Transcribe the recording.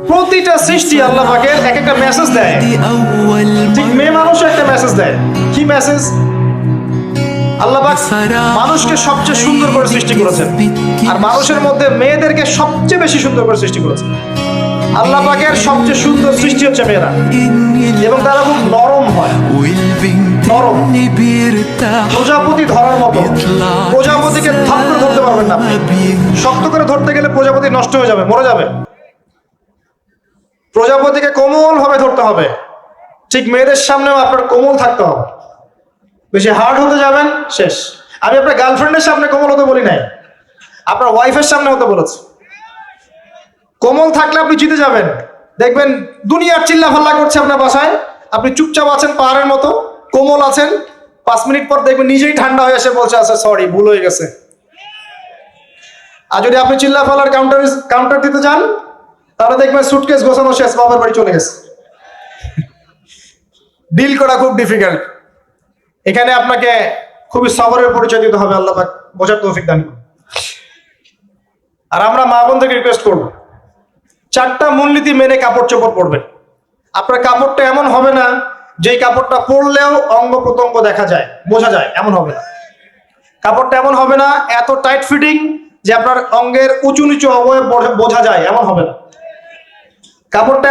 প্রতিটা সৃষ্টি আল্লাহ পাকের এক একটা মেসেজ দেয়। ঠিক মেয়ে মানুষও একটা মেসেজ দেয়। কি মেসেজ? আল্লাহ পাক মানুষকে সবচেয়ে সুন্দর করে সৃষ্টি করেছেন, আর মানুষের মধ্যে মেয়েদেরকে সবচেয়ে বেশি সুন্দর করে সৃষ্টি করেছেন। আল্লাহ পাকের সবচেয়ে সুন্দর সৃষ্টি হচ্ছে মেয়েরা, এবং তারা খুব নরম হয়, নরম, প্রজাপতি ধরার মতো। প্রজাপতিকে ধাপ করে ধরতে পারবেন না, শক্ত করে ধরতে গেলে প্রজাপতি নষ্ট হয়ে যাবে, মরে যাবে। প্রজাপতিকে কোমল ভাবে ধরতে হবে। ঠিক মেয়েদের সামনেও আপনার কোমল থাকতে হবে। বেশি হার্ড হতে যাবেন, শেষ। আমি আপনার গার্লফ্রেন্ডের সামনে কোমল হতে বলি নাই, আপনার ওয়াইফের সামনে হতে বলেছি। কোমল থাকলে আপনি জিতে যাবেন। দেখবেন দুনিয়ার চিল্লা ফাল্লা করছে আপনার বাসায়, আপনি চুপচাপ আছেন পাহাড়ের মতো, কোমল আছেন। 5 মিনিট পর দেখবেন নিজেই ঠান্ডা হয়ে এসে বলছে আচ্ছা সরি, ভুল হয়ে গেছে। আর যদি আপনি চিল্লা ফাল্লার কাউন্টার দিতে যান, তাহলে দেখবেন সুটকেস গোছানো শেষ, বাবার বাড়ি চলে গেছে। ডিল করা খুব ডিফিকাল্ট। এখানে আপনাকে খুবই সবরের পরিচয় দিতে হবে। আল্লাহ পাক বোঝার তৌফিক দান করুন। আর আমরা মা বোনদেরকে রিকোয়েস্ট করব, 4টা মূলনীতি মেনে কাপড় চোপড় পরবেন। আপনার কাপড়টা এমন হবে না যেই কাপড়টা পরলেও অঙ্গ প্রত্যঙ্গ দেখা যায়, বোঝা যায়, এমন হবে না। কাপড়টা এমন হবে না এত টাইট ফিটিং যে আপনার অঙ্গের উঁচু নিচু অবয়ব বোঝা যায়, এমন হবে না। কাপড়টা